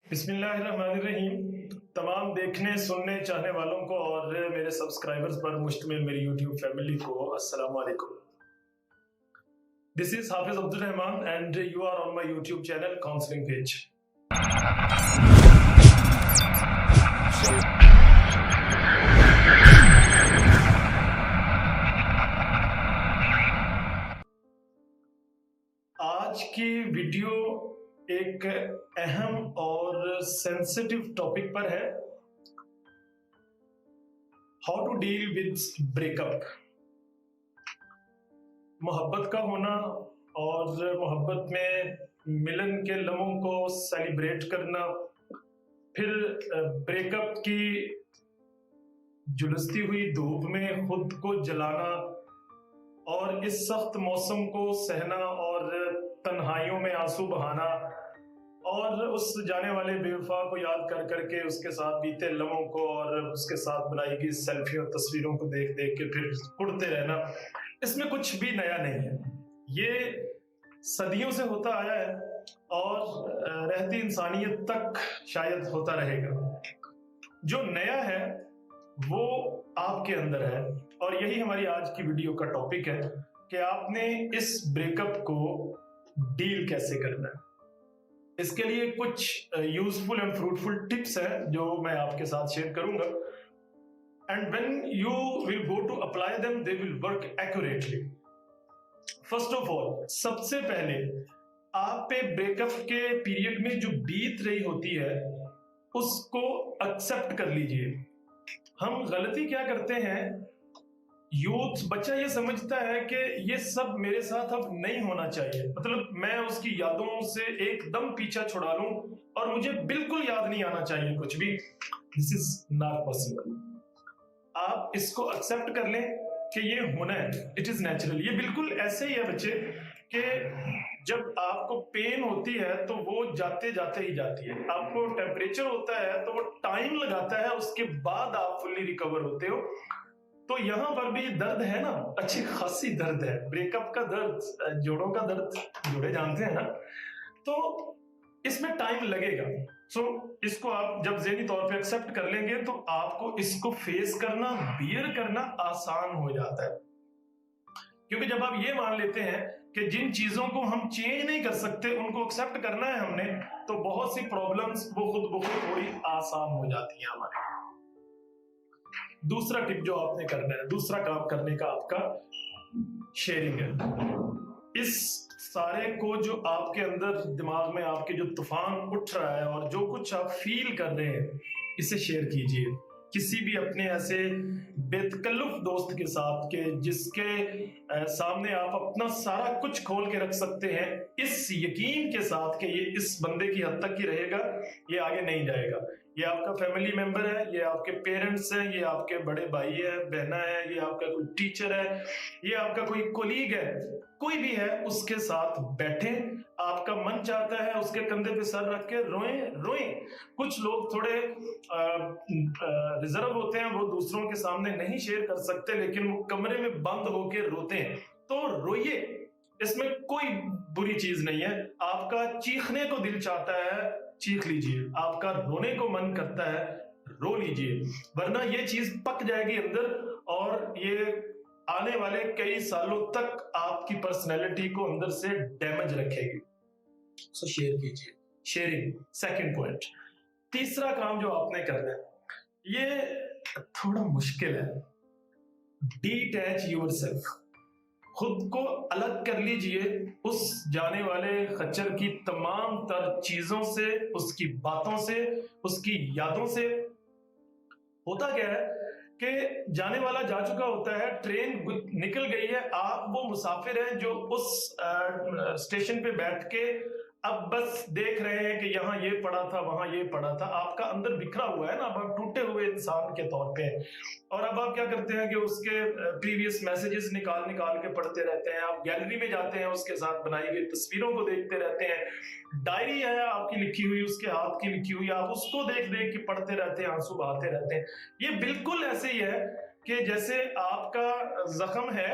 बिस्मिल्लाहिर्रहमानिर्रहीम। तमाम देखने सुनने चाहने वालों को और मेरे सब्सक्राइबर्स पर मुश्तमिल मेरी यूट्यूब फैमिली को अस्सलाम वालेकुम। This is Hafiz Abdul Rahman and you are on my YouTube channel counselling page. आज की वीडियो एक अहम और सेंसिटिव टॉपिक पर है, how to deal with breakup. मोहब्बत का होना और मोहब्बत में मिलन के लम्हों को सेलिब्रेट करना, फिर ब्रेकअप की झुलसती हुई धूप में खुद को जलाना और इस सख्त मौसम को सहना और तन्हाइयों में आंसू बहाना और उस जाने वाले बेवफा को याद कर करके उसके साथ बीते लम्हों को और उसके साथ बनाई गई सेल्फी और तस्वीरों को देख देख के फिर उड़ते रहना, इसमें कुछ भी नया नहीं है। ये सदियों से होता आया है और रहती इंसानियत तक शायद होता रहेगा। जो नया है वो आपके अंदर है और यही हमारी आज की वीडियो का टॉपिक है कि आपने इस ब्रेकअप को डील कैसे करना है। इसके लिए कुछ यूजफुल एंड फ्रूटफुल टिप्स हैं जो मैं आपके साथ शेयर करूंगा, and when you will go to apply them they will work accurately. First of all, सबसे पहले आप पे ब्रेकअप के पीरियड में जो बीत रही होती है उसको एक्सेप्ट कर लीजिए। हम गलती क्या करते हैं, यूथ बच्चा ये समझता है कि ये सब मेरे साथ अब नहीं होना चाहिए, मतलब मैं उसकी यादों से एकदम पीछा छुड़ा लूं और मुझे बिल्कुल याद नहीं आना चाहिए कुछ भी। This is not possible. आप इसको एक्सेप्ट कर लें कि ये होना है, इट इज नेचुरल। ये बिल्कुल ऐसे ही है बच्चे कि जब आपको पेन होती है तो वो जाते जाते ही जाती है, आपको टेम्परेचर होता है तो वो टाइम लगाता है, उसके बाद आप फुल्ली रिकवर होते हो। तो यहाँ पर भी दर्द है ना, अच्छी खासी दर्द है। ब्रेकअप का दर्द, जोड़ों का दर्द, जोड़े जानते हैं ना, तो इसमें टाइम लगेगा। सो इसको आप जब ज़हनी तौर पे एक्सेप्ट कर लेंगे तो आपको इसको फेस करना, बियर करना आसान हो जाता है। क्योंकि जब आप ये मान लेते हैं कि जिन चीजों को हम चेंज नहीं कर सकते उनको एक्सेप्ट करना है हमने, तो बहुत सी प्रॉब्लम्स वो खुद ब खुद थोड़ी आसान हो जाती हैं हमारे। दूसरा टिप जो आपने करना है, दूसरा काम करने का आपका शेयरिंग है। इस सारे को जो आपके अंदर दिमाग में आपके जो तूफान उठ रहा है और जो कुछ आप फील कर रहे हैं, इसे शेयर कीजिए किसी भी अपने ऐसे बेतकल्लुफ दोस्त के साथ के जिसके सामने आप अपना सारा कुछ खोल के रख सकते हैं, इस यकीन के साथ कि ये इस बंदे की हद तक ही रहेगा, ये आगे नहीं जाएगा। ये आपका फैमिली मेंबर है, ये आपके पेरेंट्स हैं, ये आपके बड़े भाई है, बहना है, ये आपका कोई टीचर है, ये आपका कोई कोलीग है, कोई भी है, उसके साथ बैठें। आपका मन चाहता है उसके कंधे पे सर रख के रोएं रोएं। कुछ लोग थोड़े रिजर्व होते हैं, वो दूसरों के सामने नहीं शेयर कर सकते, लेकिन वो कमरे में बंद होके रोते हैं, तो रोइए, इसमें कोई बुरी चीज नहीं है। आपका चीखने को दिल चाहता है, चीख लीजिए। आपका रोने को मन करता है, रो लीजिए, वरना ये चीज पक जाएगी अंदर और ये आने वाले कई सालों तक आपकी पर्सनैलिटी को अंदर से डैमेज रखेगी। सो शेयर कीजिए, शेयरिंग सेकंड पॉइंट। तीसरा काम जो आपने करना है, ये थोड़ा मुश्किल है, डिटैच योरसेल्फ। खुद को अलग कर लीजिए उस जाने वाले खच्चर की तमाम तर चीजों से, उसकी बातों से, उसकी यादों से। होता क्या है कि जाने वाला जा चुका होता है, ट्रेन निकल गई है, आप वो मुसाफिर हैं जो उस स्टेशन पे बैठ के अब बस देख रहे हैं कि यहाँ ये पड़ा था, वहां ये पड़ा था। आपका अंदर बिखरा हुआ है ना, अब आप टूटे हुए इंसान के तौर पे, और अब आप क्या करते हैं कि उसके प्रीवियस मैसेजेस निकाल निकाल के पढ़ते रहते हैं। आप गैलरी में जाते हैं, उसके साथ बनाई गई तस्वीरों को देखते रहते हैं। डायरी है आपकी लिखी हुई, उसके हाथ की लिखी हुई, आप उसको देख देख के पढ़ते रहते हैं, आंसू बहाते रहते हैं। ये बिल्कुल ऐसे ही है कि जैसे आपका जख्म है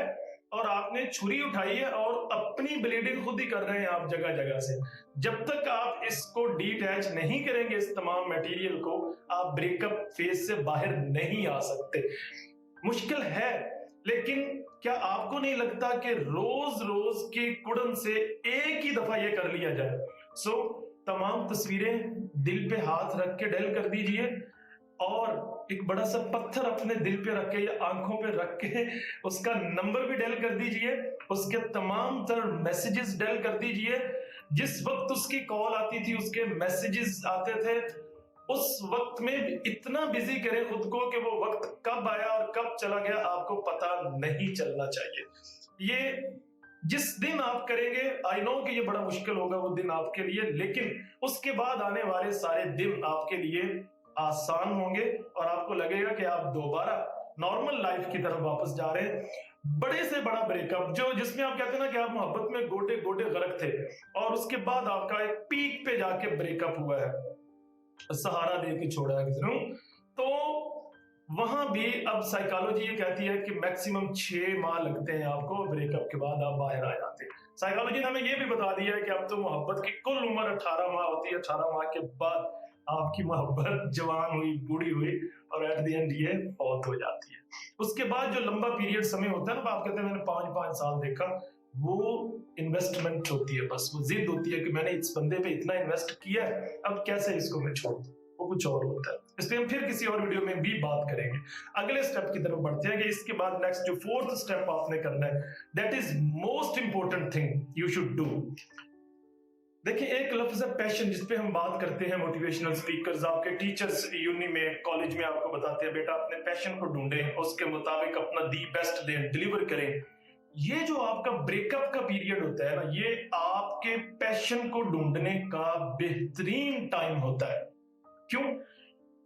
और आपने छुरी उठाई है और अपनी ब्लीडिंग खुद ही कर रहे हैं आप जगह जगह से। जब तक आप इसको डिटैच नहीं करेंगे इस तमाम मटेरियल को, आप ब्रेकअप फेज से बाहर नहीं आ सकते। मुश्किल है, लेकिन क्या आपको नहीं लगता कि रोज रोज की कुड़न से एक ही दफा ये कर लिया जाए? तमाम तस्वीरें दिल पे हाथ रख के डेल कर दीजिए और एक बड़ा सा पत्थर अपने दिल पे रख के या आंखों पे रख के उसका नंबर भी डेल कर दीजिए, उसके तमाम तरह मैसेजेस डेल कर दीजिए। जिस वक्त उसकी कॉल आती थी, उसके मैसेजेस आते थे, उस वक्त में इतना बिजी करें खुद को कि वो वक्त कब आया और कब चला गया आपको पता नहीं चलना चाहिए। ये जिस दिन आप करेंगे, आई नो कि ये बड़ा मुश्किल होगा वो दिन आपके लिए, लेकिन उसके बाद आने वाले सारे दिन आपके लिए आसान होंगे और आपको लगेगा कि आप दोबारा नॉर्मल लाइफ की तरफ वापस जा रहे हैं। बड़े से बड़ा ब्रेकअप जो जिसमें आप कहते हैं ना कि आप मोहब्बत में गोटे गोटे गरक थे और उसके बाद आपका एक पीक पे जाके ब्रेकअप हुआ है, सहारा दे के छोड़ा है किसी ने, तो वहां भी अब साइकोलॉजी ये कहती है कि मैक्सिमम 6 माह लगते हैं आपको, ब्रेकअप के बाद आप बाहर आ जाते हैं। साइकोलॉजी ने हमें ये भी बता दिया है कि अब तो मोहब्बत की कुल उम्र 18 माह होती है। 18 माह के बाद आपकी मोहब्बत जवान हुई, बूढ़ी हुई और एट द एंड ये फौत हो जाती है। उसके बाद जो लंबा पीरियड समय होता है ना, आप कहते हैं मैंने 5 साल देखा, वो इन्वेस्टमेंट होती है, बस वो जिद होती है कि मैंने इस बंदे पे इतना इन्वेस्ट किया है, अब कैसे इसको मैं छोड़ दूं, वो कुछ और होता है। इस पे हम फिर किसी और वीडियो में भी बात करेंगे। अगले स्टेप की तरफ बढ़ते हैं कि इसके बाद नेक्स्ट जो 4th स्टेप आपने करना है, that is most important thing you should do. देखिए, एक लफ्ज है पैशन, जिसपे हम बात करते हैं। मोटिवेशनल स्पीकर्स, आपके टीचर्स यूनी में, कॉलेज में आपको बताते हैं बेटा अपने पैशन को ढूंढें, उसके मुताबिक अपना दी बेस्ट दें, डिलीवर करें। ये जो आपका ब्रेकअप का पीरियड होता है ना, ये आपके पैशन को ढूंढने का बेहतरीन टाइम होता है। क्यों?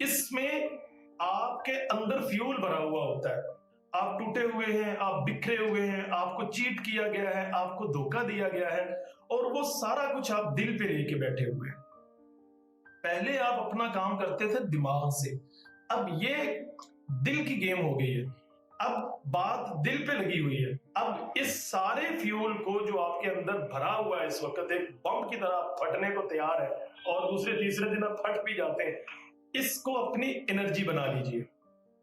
इसमें आपके अंदर फ्यूल भरा हुआ होता है। आप टूटे हुए हैं, आप बिखरे हुए हैं, आपको चीट किया गया है, आपको धोखा दिया गया है और वो सारा कुछ आप दिल पे लेके बैठे हुए हैं। पहले आप अपना काम करते थे दिमाग से, अब ये दिल की गेम हो गई है। अब बात दिल पे लगी हुई है। अब इस सारे फ्यूल को जो आपके अंदर भरा हुआ है इस वक्त, एक बम की तरह फटने को तैयार है और दूसरे तीसरे दिन आप फट भी जाते हैं, इसको अपनी एनर्जी बना लीजिए।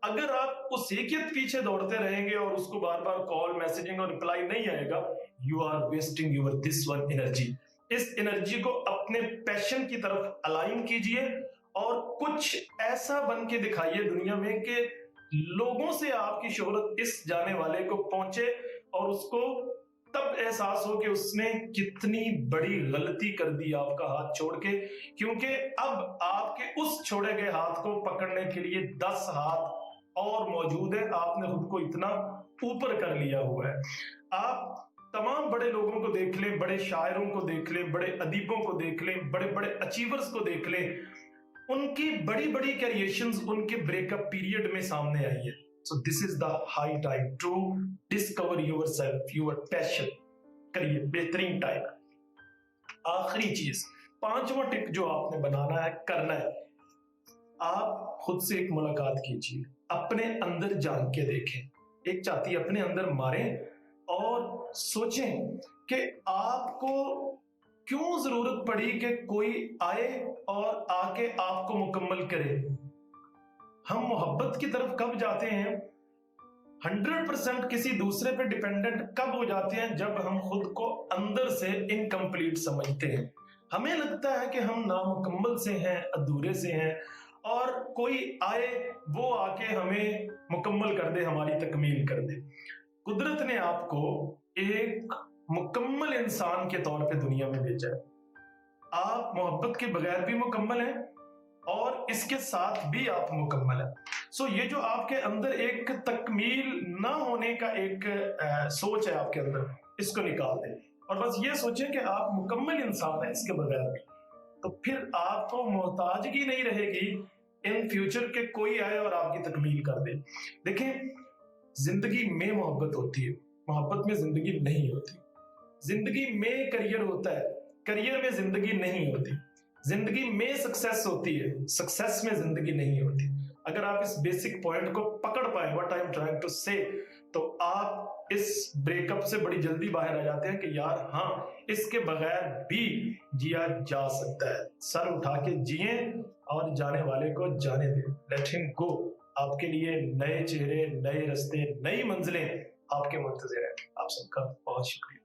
अगर आप उस एक ही पीछे दौड़ते रहेंगे और उसको बार बार कॉल, मैसेजिंग और रिप्लाई नहीं आएगा, you are wasting your this one energy. इस एनर्जी को अपने पैशन की तरफ अलाइन कीजिए और कुछ ऐसा बन के दिखाइए दुनिया में कि लोगों से आपकी शोहरत इस जाने वाले को पहुंचे और उसको तब एहसास हो कि उसने कितनी बड़ी गलती कर दी आपका हाथ छोड़ के, क्योंकि अब आपके उस छोड़े गए हाथ को पकड़ने के लिए 10 हाथ और मौजूद है। आपने खुद को इतना ऊपर कर लिया हुआ है। आप तमाम बड़े लोगों को देख लें, बड़े शायरों को देख लें, बड़े अदीबों को देख लें, बड़े बड़े अचीवर्स को देख लें, उनकी बड़ी बड़ी क्रिएशंस उनके ब्रेकअप पीरियड में सामने आई है। So this is the high time to discover yourself, your passion. करिए, बेहतरीन टाइम है। आखिरी चीज, 5वां टिप जो आपने बनाना है, करना है, आप खुद से एक मुलाकात कीजिए, अपने अंदर जान के देखें। एक चाहती अपने अंदर मारें और सोचें कि आपको क्यों जरूरत पड़ी कि कोई आए और आके आपको मुकम्मल करे। हम मोहब्बत की तरफ कब जाते हैं, 100% किसी दूसरे पे डिपेंडेंट कब हो जाते हैं, जब हम खुद को अंदर से इनकम्प्लीट समझते हैं। हमें लगता है कि हम नामुकम्मल से हैं, अधूरे से हैं और कोई आए वो आके हमें मुकम्मल कर दे, हमारी तकमील कर दे। कुदरत ने आपको एक मुकम्मल इंसान के तौर पे दुनिया में भेजा है। आप मोहब्बत के बगैर भी मुकम्मल हैं और इसके साथ भी आप मुकम्मल हैं। सो ये जो आपके अंदर एक तकमील ना होने का एक सोच है आपके अंदर, इसको निकाल दें और बस ये सोचें कि आप मुकम्मल इंसान हैं इसके बगैर भी। तो फिर आपको मोहताजगी नहीं रहेगी इन फ्यूचर के कोई आए और आपकी तकमील कर दे। देखें, जिंदगी में मोहब्बत होती है, मोहब्बत में जिंदगी नहीं होती। जिंदगी में करियर होता है, करियर में जिंदगी नहीं होती। जिंदगी में सक्सेस होती है, सक्सेस में जिंदगी नहीं होती। अगर आप इस बेसिक पॉइंट को पकड़ पाए, what I am trying to say, तो आप इस ब्रेकअप से बड़ी जल्दी बाहर आ जाते हैं कि यार हाँ, इसके बगैर भी जिया जा सकता है। सर उठा के जिए और जाने वाले को जाने दें, लेट हिम गो। आपके लिए नए चेहरे, नए रास्ते, नई मंजिलें आपके मुंतज़िर हैं। आप सबका बहुत शुक्रिया।